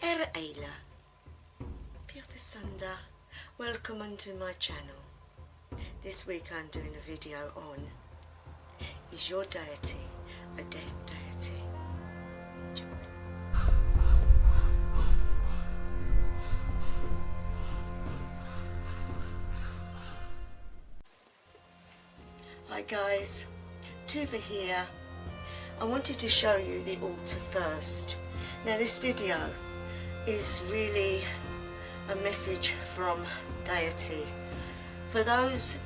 Eila, Pirthasunda, welcome onto my channel. This week I'm doing a video on, is your deity a death deity? Enjoy. Hi guys, Tuva here. I wanted to show you the altar first. Now this video is really a message from deity. For those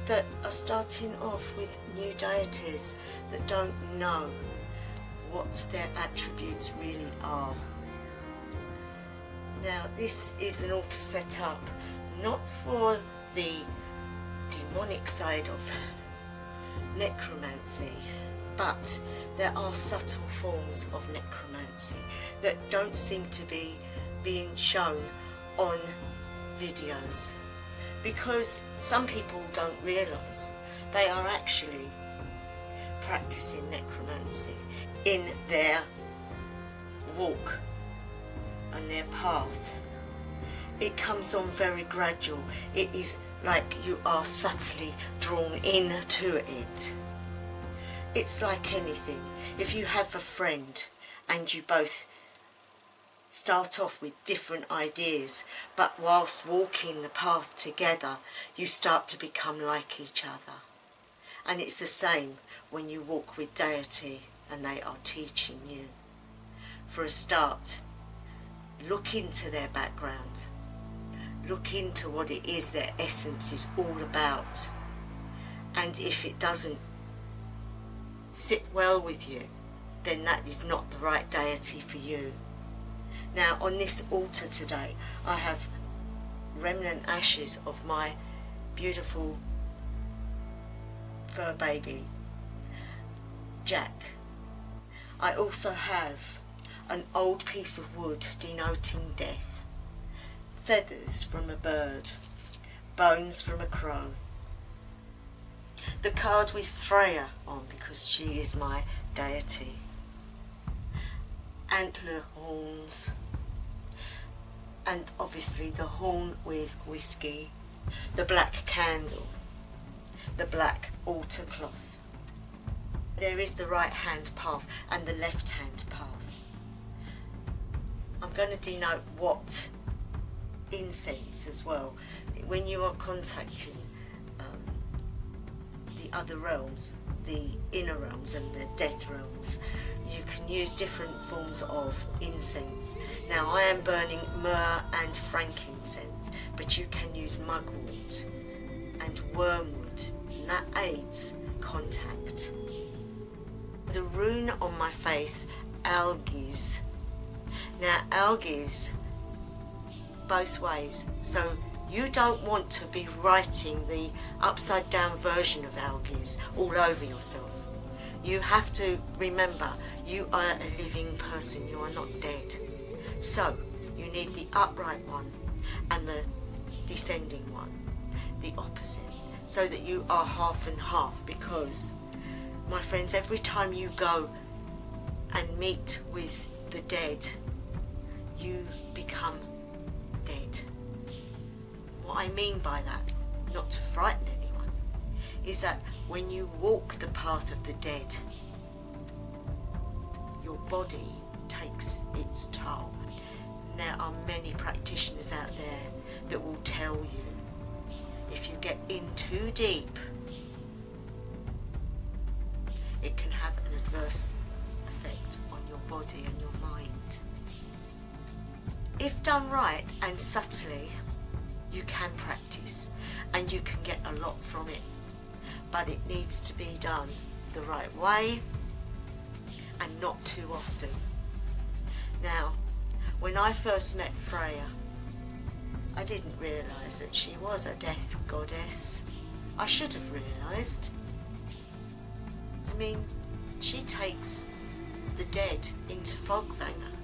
that are starting off with new deities that don't know what their attributes really are. Now this is an altar set up not for the demonic side of necromancy, but there are subtle forms of necromancy that don't seem to be being shown on videos, because some people don't realise they are actually practicing necromancy in their walk and their path. It comes on very gradual. It is like you are subtly drawn into it. It's like anything. If you have a friend and you both start off with different ideas, but whilst walking the path together, you start to become like each other. And it's the same when you walk with deity and they are teaching you. For a start, look into their background. Look into what it is their essence is all about. And if it doesn't sit well with you, then that is not the right deity for you. Now on this altar today I have remnant ashes of my beautiful fur baby Jack. I also have an old piece of wood denoting death, feathers from a bird, bones from a crow, the card with Freya on because she is my deity, antler horns, and obviously the horn with whiskey, the black candle, the black altar cloth. There is the right hand path and the left hand path. I'm going to denote what incense as well. When you are contacting the other realms, the inner realms and the death realms, you can use different forms of incense. Now I am burning myrrh and frankincense, but you can use mugwort and wormwood, and that aids contact. The rune on my face, algiz. Now algiz both ways, so you don't want to be writing the upside down version of algiz all over yourself. You have to remember you are a living person, you are not dead. So you need the upright one and the descending one, the opposite, so that you are half and half, because my friends, every time you go and meet with the dead, you become dead. What I mean by that, not to frighten anyone, is that when you walk the path of the dead, your body takes its toll. There are many practitioners out there that will tell you if you get in too deep, it can have an adverse effect on your body and your mind. If done right and subtly, you can practice and you can get a lot from it, but it needs to be done the right way and not too often. Now, when I first met Freya, I didn't realise that she was a death goddess. I should have realised. I mean, she takes the dead into Fogvanger.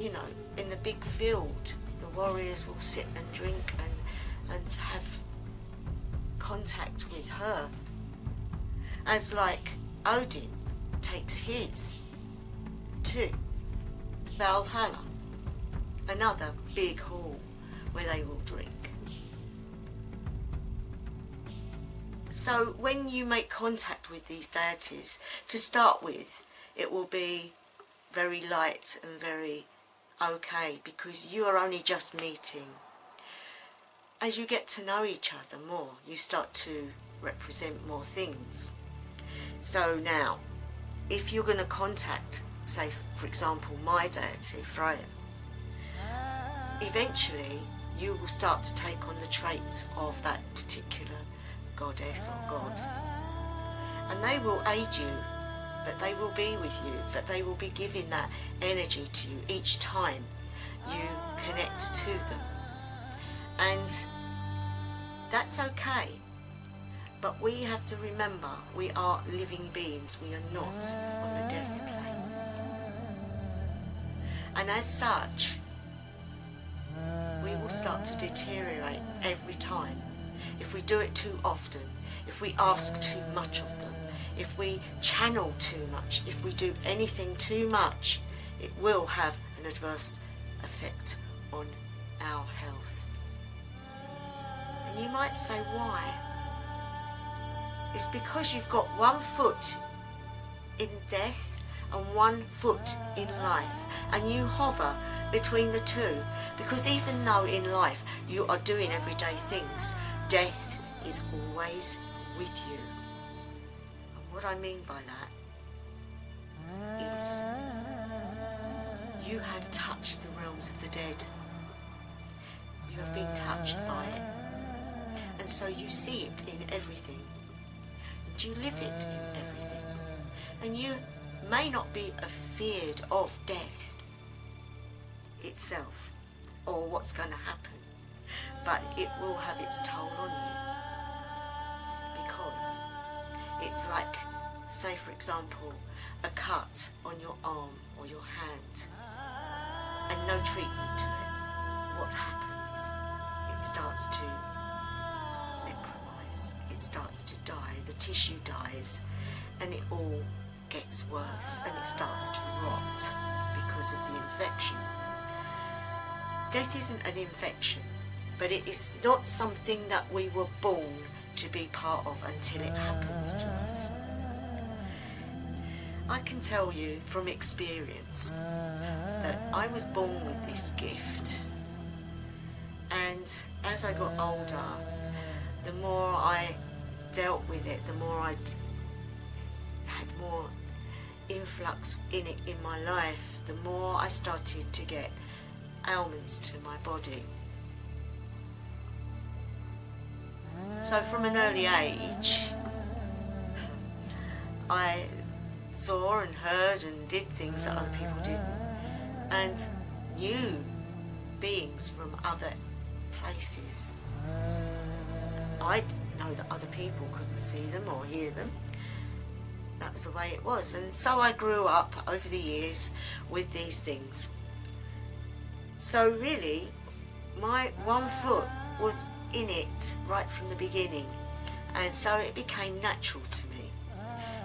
You know, in the big field, the warriors will sit and drink and have contact with her. As like Odin takes his too. Valhalla, another big hall where they will drink. So when you make contact with these deities, to start with, it will be very light and very okay, because you are only just meeting. As you get to know each other more, you start to represent more things. So now, if you're going to contact, say for example, my deity, Freya, eventually you will start to take on the traits of that particular goddess or god. And they will aid you, but they will be with you, but they will be giving that energy to you each time you connect to them. And that's okay. But we have to remember, we are living beings, we are not on the death plane. And as such, we will start to deteriorate every time. If we do it too often, if we ask too much of them, if we channel too much, if we do anything too much, it will have an adverse effect on our health. And you might say, why? It's because you've got 1 foot in death and 1 foot in life, and you hover between the two, because even though in life you are doing everyday things, death is always with you. And what I mean by that is you have touched the realms of the dead. You have been touched by it. And so you see it in everything. And you live it in everything. And you may not be afeared of death itself or what's going to happen, but it will have its toll on you, because it's like, say for example, a cut on your arm or your hand and no treatment to it. What happens? It starts to necromise, it starts to die, the tissue dies, and it all gets worse, and it starts to rot because of the infection. Death isn't an infection, but it is not something that we were born to be part of until it happens to us. I can tell you from experience that I was born with this gift, and as I got older, the more I dealt with it, the more I had more influx in it in my life, the more I started to get ailments to my body. So from an early age, I saw and heard and did things that other people didn't, and knew beings from other places. I didn't know that other people couldn't see them or hear them. That was the way it was, and so I grew up over the years with these things. So really, my 1 foot was in it right from the beginning, and so it became natural to me.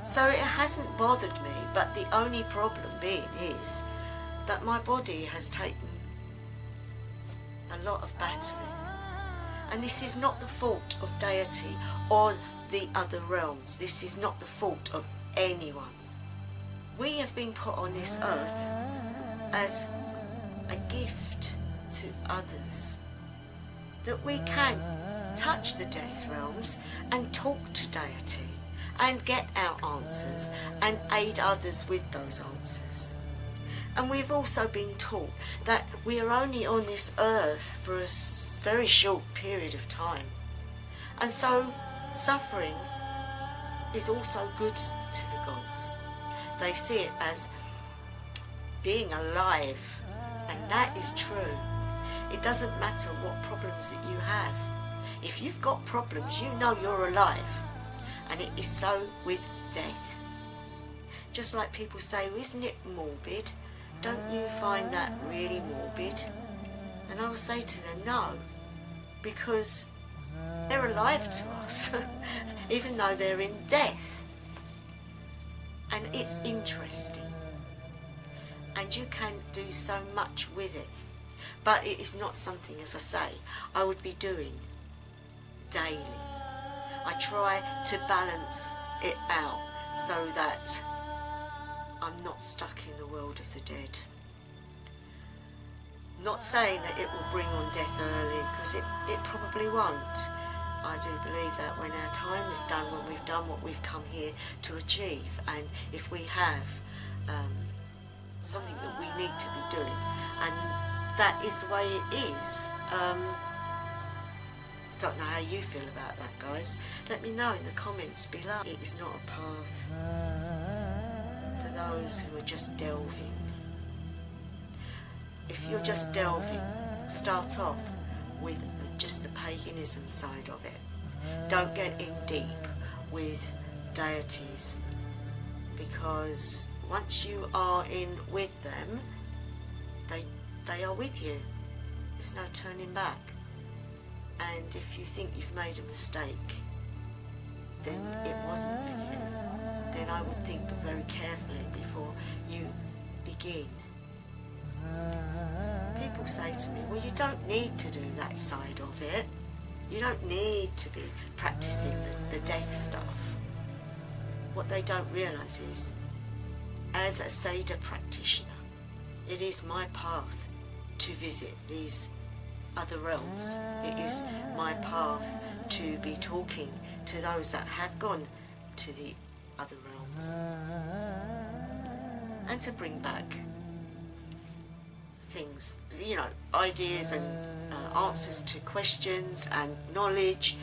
So it hasn't bothered me, but the only problem being is that my body has taken a lot of battering. And this is not the fault of deity or the other realms. This is not the fault of anyone. We have been put on this earth as a gift to others, that we can touch the death realms and talk to deity and get our answers and aid others with those answers. And we've also been taught that we are only on this earth for a very short period of time, and so suffering is also good to the gods. They see it as being alive, and that is true. It doesn't matter what problems that you have. If you've got problems, you know you're alive, and it is so with death. Just like people say, well, isn't it morbid? Don't you find that really morbid? And I will say to them, no, because they're alive to us, even though they're in death. And it's interesting. and you can do so much with it. But it is not something, as I say, I would be doing daily. I try to balance it out so that I'm not stuck in the world of the dead. Not saying that it will bring on death early, because it probably won't. I do believe that when our time is done, when we've done what we've come here to achieve, and if we have something that we need to be doing, and that is the way it is. I don't know how you feel about that, guys. Let me know in the comments below. It is not a path for those who are just delving. If you're just delving, start off with just the paganism side of it. Don't get in deep with deities, because once you are in with them, they are with you. There's no turning back. And if you think you've made a mistake, then it wasn't for you. Then I would think very carefully before you begin. People say to me, well, you don't need to do that side of it. You don't need to be practicing the death stuff. What they don't realise is, as a Saga practitioner, it is my path to visit these other realms. It is my path to be talking to those that have gone to the other realms, and to bring back things, you know, ideas and answers to questions and knowledge,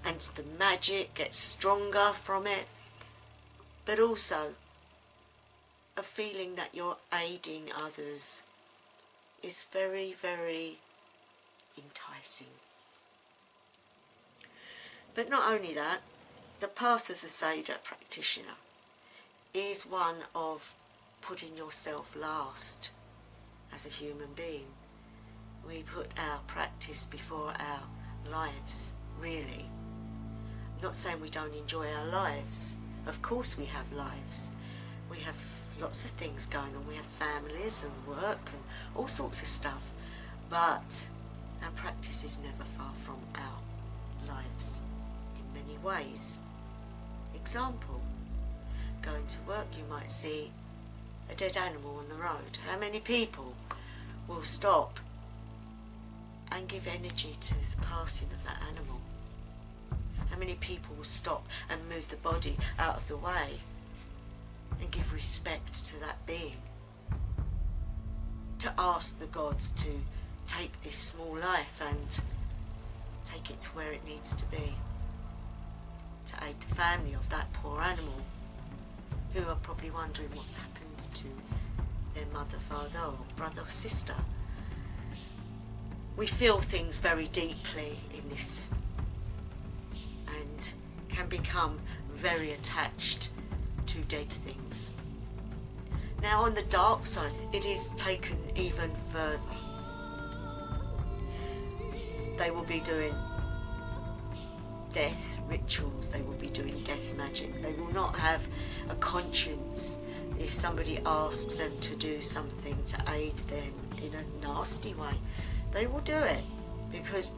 and the magic gets stronger from it, but also a feeling that you're aiding others is very, very enticing. But not only that, the path of the Saga practitioner is one of putting yourself last as a human being. We put our practice before our lives, really. I'm not saying we don't enjoy our lives. Of course we have lives. We have lots of things going on. We have families and work and all sorts of stuff. But our practice is never far from our lives in many ways. Example, going to work, you might see a dead animal on the road. How many people will stop and give energy to the passing of that animal? How many people will stop and move the body out of the way and give respect to that being? To ask the gods to take this small life and take it to where it needs to be. To aid the family of that poor animal, who are probably wondering what's happened to their mother, father, or brother or sister. We feel things very deeply in this, and can become very attached to dead things. Now on the dark side, it is taken even further. They will be doing death rituals, they will be doing death magic. They will not have a conscience if somebody asks them to do something to aid them in a nasty way. They will do it because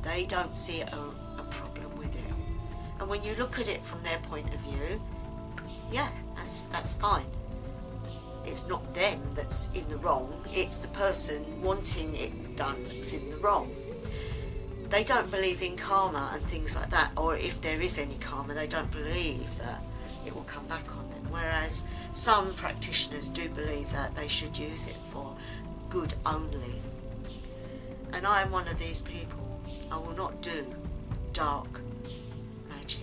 they don't see a problem with it. And when you look at it from their point of view, yeah, that's fine. It's not them that's in the wrong, it's the person wanting it done that's in the wrong. They don't believe in karma and things like that, or if there is any karma, they don't believe that it will come back on them. Whereas some practitioners do believe that they should use it for good only. And I am one of these people. I will not do dark magic.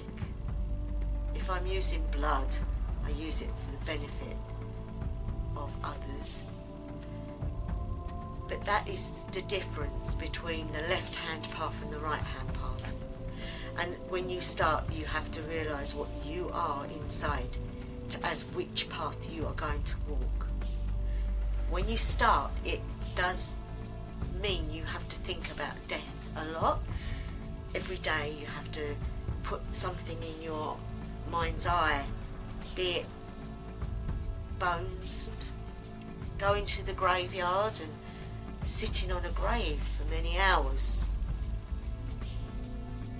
If I'm using blood, I use it for the benefit of others. But that is the difference between the left-hand path and the right-hand path. And when you start, you have to realise what you are inside, as which path you are going to walk. When you start, it does mean you have to think about death a lot. Every day you have to put something in your mind's eye, be it bones, going to the graveyard and sitting on a grave for many hours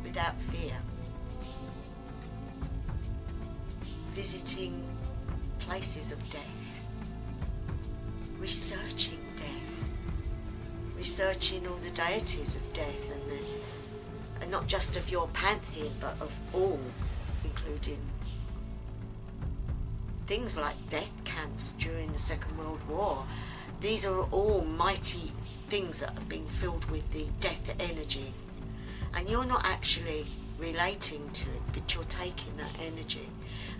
without fear, visiting places of death, researching death, researching all the deities of death, and not just of your pantheon but of all, including things like death camps during the Second World War. These are all mighty things that have been filled with the death energy, and you're not actually relating to it, but you're taking that energy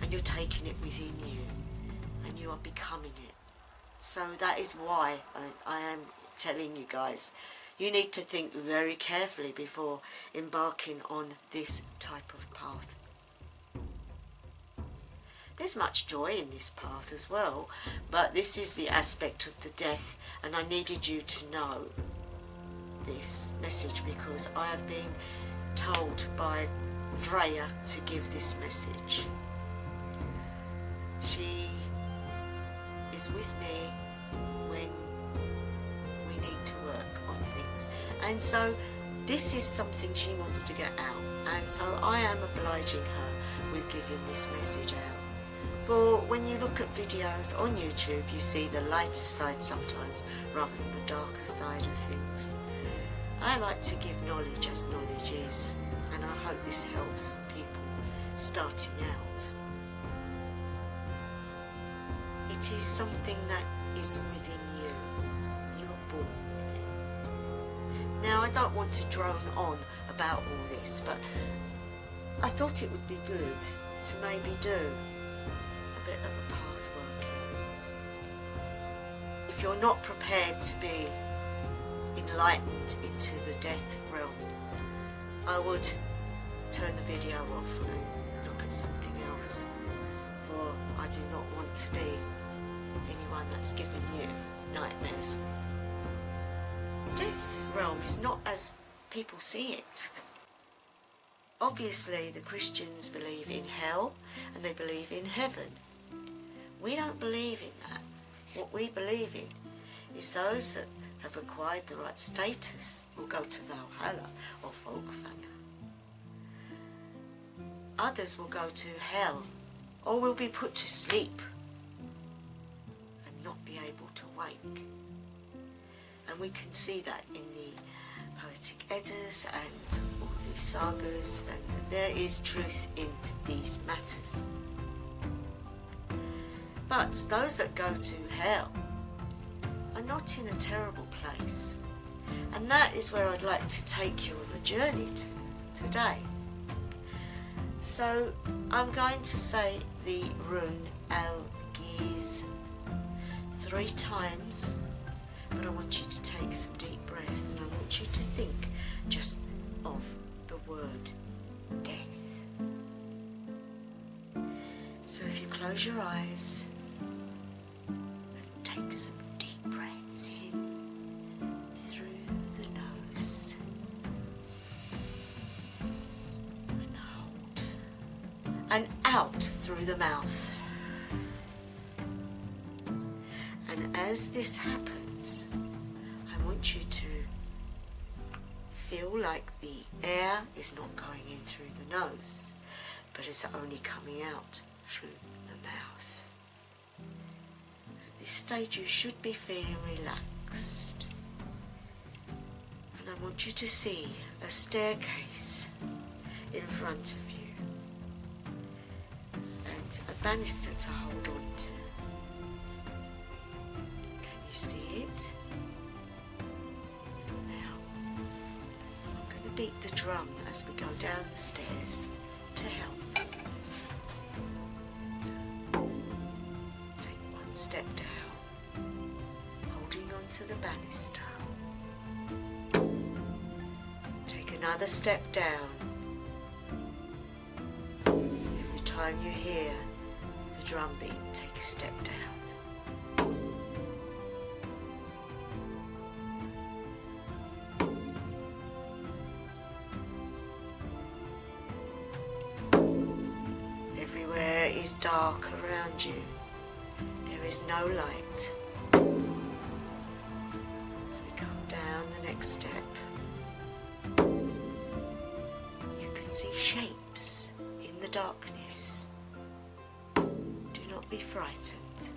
and you're taking it within you and you are becoming it. So that is why I am telling you guys, you need to think very carefully before embarking on this type of path. There's much joy in this path as well, but this is the aspect of the death, and I needed you to know this message because I have been told by Freya to give this message. She is with me when we need to work on things, and so this is something she wants to get out, and so I am obliging her with giving this message out. For when you look at videos on YouTube, you see the lighter side sometimes rather than the darker side of things. I like to give knowledge as knowledge is, and I hope this helps people starting out. It is something that is within you. You are born with it. Now, I don't want to drone on about all this, but I thought it would be good to maybe do a bit of a path working. If you're not prepared to be enlightened into the death realm, I would turn the video off and look at something else, for I do not want to be anyone that's given you nightmares. Death realm is not as people see it. Obviously the Christians believe in hell and they believe in heaven. We don't believe in that. What we believe in is those that have acquired the right status will go to Valhalla or Folkvanger. Others will go to hell or will be put to sleep and not be able to wake. And we can see that in the poetic Eddas and all the sagas, and there is truth in these matters. But those that go to hell are not in a terrible place, and that is where I'd like to take you on a journey to today. So I'm going to say the rune Al-Giz 3 times, but I want you to take some deep breaths, and I want you to think just of the word death. So if you close your eyes and take some deep breaths in through the nose and hold, and out through the mouth. And as this happens, I want you to feel like the air is not going in through the nose, but is only coming out through the mouth. At this stage you should be feeling relaxed, and I want you to see a staircase in front of you and a banister to hold on to. Can you see it? Now I'm going to beat the drum as we go down the stairs to help. Step down, holding on to the banister. Take another step down. Every time you hear the drum beat, take a step down. Everywhere is dark around you. There is no light. As we come down the next step, you can see shapes in the darkness. Do not be frightened.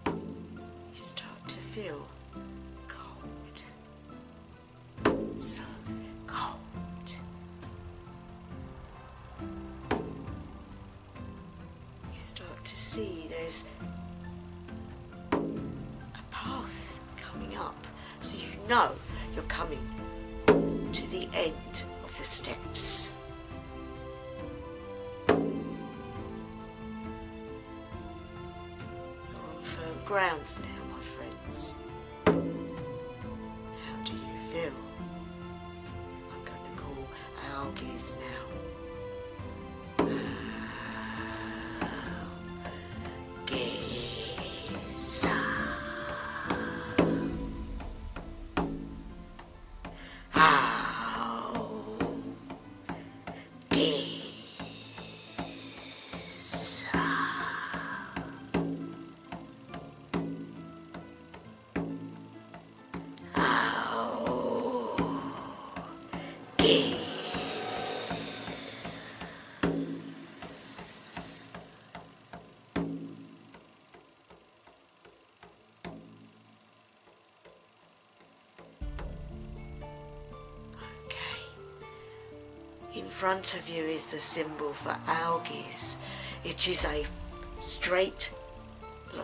You start to feel cold. So cold. You start to see there's a path coming up, so you know you're coming to the end of the steps. You're on firm ground now, my friends. How do you feel? I'm going to call Algiz now. In front of you is the symbol for Algiz. It is a straight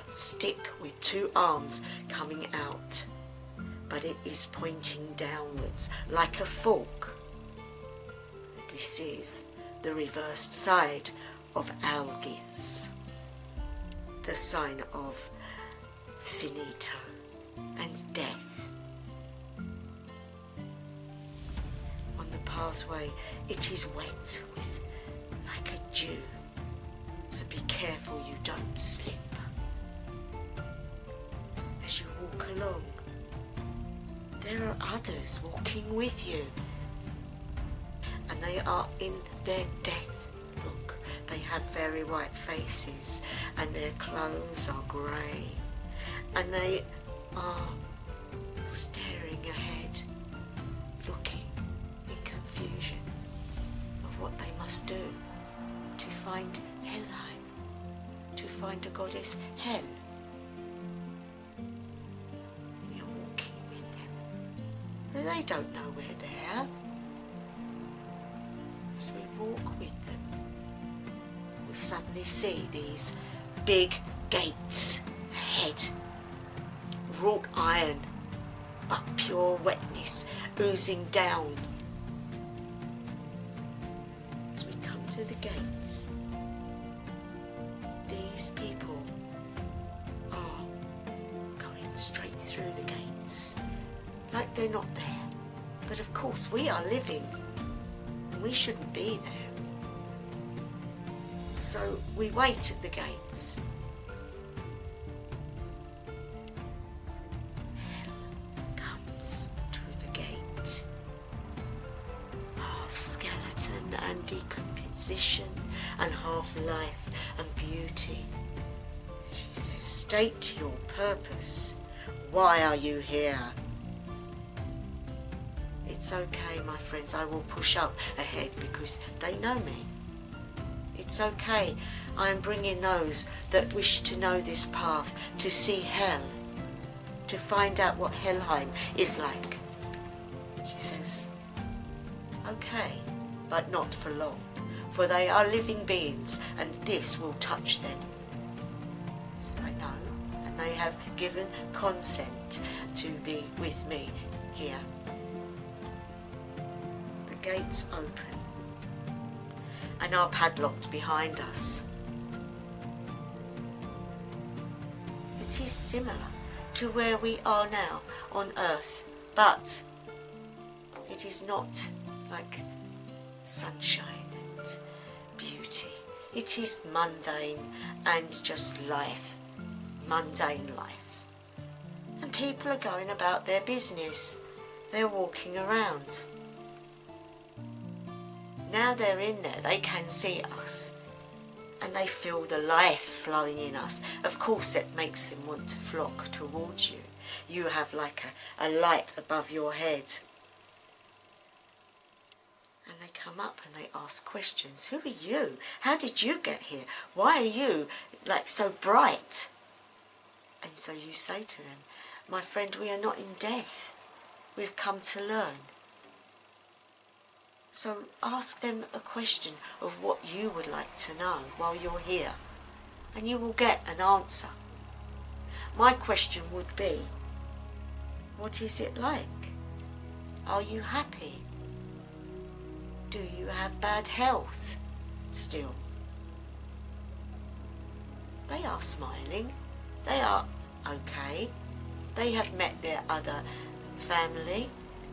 stick with two arms coming out, but it is pointing downwards like a fork. This is the reversed side of Algiz, the sign of finito and death. Pathway, it is wet with like a dew, so be careful you don't slip. As you walk along, there are others walking with you, and they are in their death look. They have very white faces and their clothes are grey, and they are staring ahead, looking confusion of what they must do to find Helheim, to find the goddess Hel. We are walking with them, but they don't know we're there. As we walk with them, we suddenly see these big gates ahead, wrought iron, but pure wetness oozing down. To the gates, these people are going straight through the gates like they're not there, but of course we are living and we shouldn't be there, so we wait at the gates. Hel comes through the gate, half skeleton and decomposition and half life and beauty. She says, state your purpose. Why are you here? It's okay, my friends, I will push up ahead because they know me. It's okay, I am bringing those that wish to know this path, to see Hel, to find out what Helheim is like. She says, okay, but not for long, for they are living beings and this will touch them. So I know, and they have given consent to be with me here. The gates open and are padlocked behind us. It is similar to where we are now on Earth, but it is not like sunshine and beauty. It is mundane and just life, mundane life. And people are going about their business. They're walking around. Now they're in there, they can see us. and they feel the life flowing in us. Of course it makes them want to flock towards you. You have like a light above your head. And they come up and they ask questions. Who are you? How did you get here? Why are you like so bright? And so you say to them, my friend, we are not in death. We've come to learn. So ask them a question of what you would like to know while you're here, and you will get an answer. My question would be, what is it like? Are you happy? Do you have bad health still? They are smiling. They are okay. They have met their other family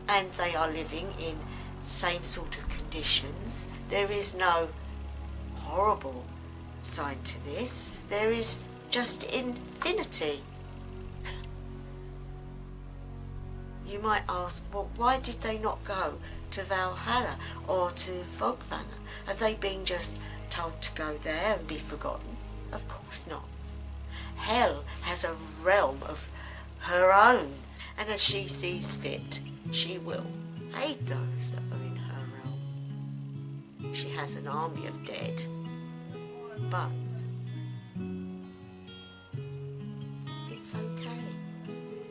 and they are living in same sort of conditions. There is no horrible side to this. There is just infinity. You might ask, well, why did they not go to Valhalla or to Fogvanna? Have they been just told to go there and be forgotten? Of course not. Hell has a realm of her own, and as she sees fit, she will aid those that are in her realm. She has an army of dead, but it's okay.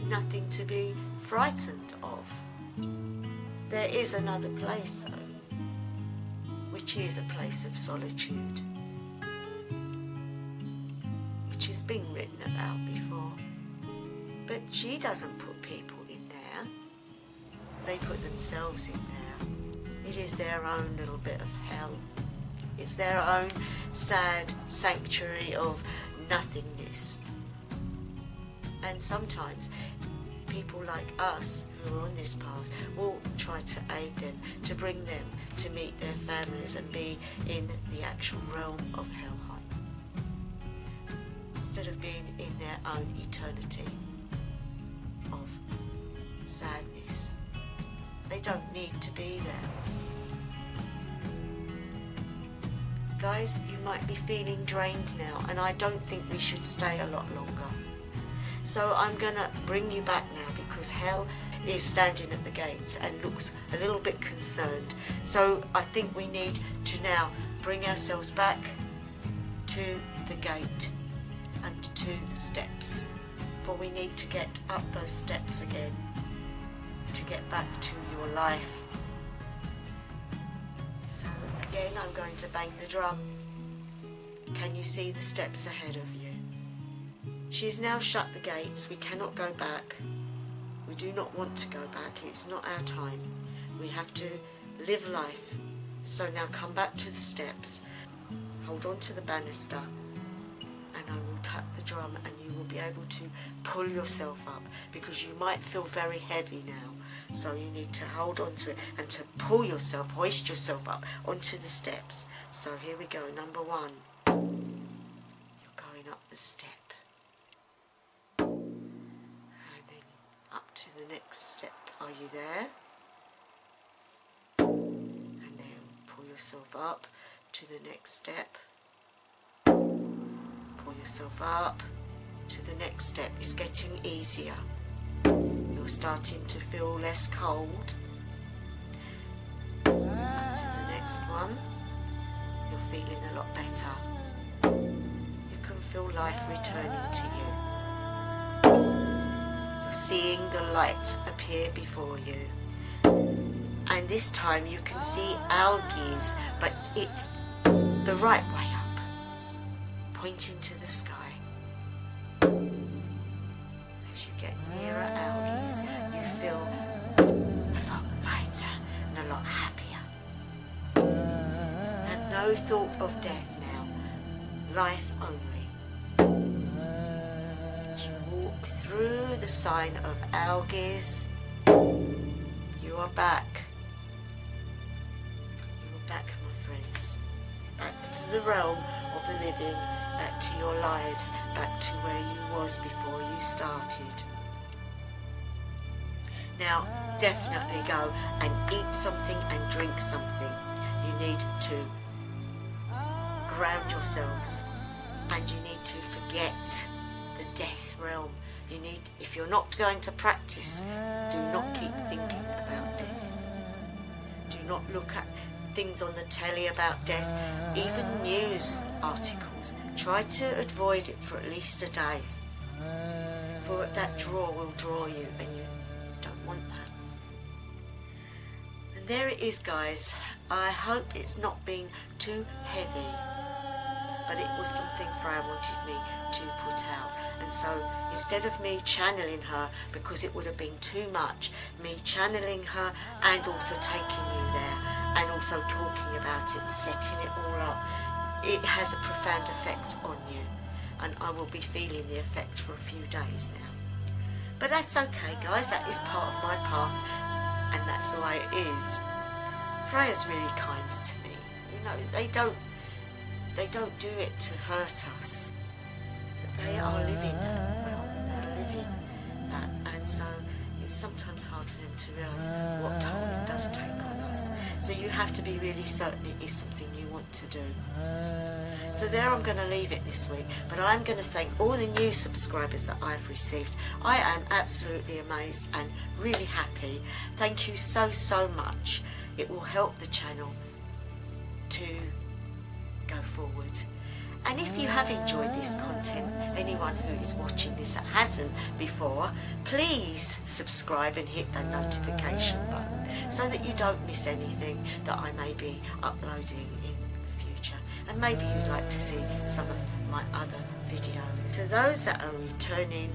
Nothing to be frightened of. There is another place though, which is a place of solitude, which has been written about before. But she doesn't put people in there. They put themselves in there. It is their own little bit of hell. It's their own sad sanctuary of nothingness. And sometimes people like us who are on this path will try to aid them, to bring them to meet their families and be in the actual realm of Helheim, instead of being in their own eternity of sadness. They don't need to be there. Guys, you might be feeling drained now, and I don't think we should stay a lot longer. So I'm going to bring you back now, because Hell is standing at the gates and looks a little bit concerned. So I think we need to now bring ourselves back to the gate and to the steps, for we need to get up those steps again to get back to your life. So again, I'm going to bang the drum. Can you see the steps ahead of you? She's now shut the gates. We cannot go back. We do not want to go back. It's not our time. We have to live life. So now come back to the steps. Hold on to the banister, and I will tap the drum, and you will be able to pull yourself up, because you might feel very heavy now. So you need to hold on to it and to pull yourself, hoist yourself up onto the steps. So here we go. Number 1. You're going up the step. To the next step. Are you there? And then pull yourself up to the next step. Pull yourself up to the next step. It's getting easier. You're starting to feel less cold. Up to the next one. You're feeling a lot better. You can feel life returning to you. Seeing the light appear before you, and this time you can see algae, but it's the right way up, pointing to the sky. As you get nearer algae, you feel a lot lighter and a lot happier. Have no thought of death now, life only. Through the sign of algae, you are back. You are back, my friends. Back to the realm of the living, back to your lives, back to where you was before you started. Now, definitely go and eat something and drink something. You need to ground yourselves, and you need to forget the death realm. You need, if you're not going to practice, do not keep thinking about death. Do not look at things on the telly about death, even news articles. Try to avoid it for at least a day, for that draw will draw you, and you don't want that. And there it is, guys. I hope it's not been too heavy, but it was something Freya wanted me to put out. And so instead of me channeling her, because it would have been too much, me channeling her and also taking you there and also talking about it, setting it all up, it has a profound effect on you, and I will be feeling the effect for a few days now. But that's okay, guys, that is part of my path, and that's the way it is. Freya's really kind to me. You know, they don't do it to hurt us. They are living that realm, they're living that, and so it's sometimes hard for them to realise what toll it does take on us. So you have to be really certain it is something you want to do. So there, I'm going to leave it this week, but I'm going to thank all the new subscribers that I've received. I am absolutely amazed and really happy. Thank you so, so much. It will help the channel to go forward. And if you have enjoyed this content, anyone who is watching this that hasn't before, please subscribe and hit that notification button so that you don't miss anything that I may be uploading in the future. And maybe you'd like to see some of my other videos. To those that are returning,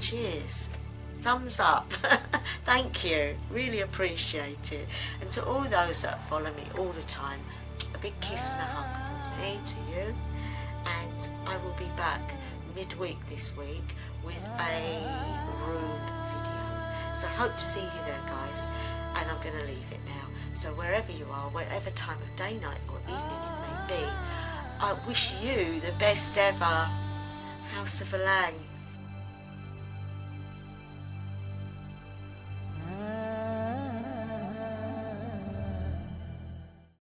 cheers, thumbs up, thank you, really appreciate it. And to all those that follow me all the time, a big kiss and a hug from me to you. And I will be back midweek this week with a rune video. So I hope to see you there, guys. And I'm going to leave it now. So wherever you are, whatever time of day, night or evening it may be, I wish you the best ever. House of Alang.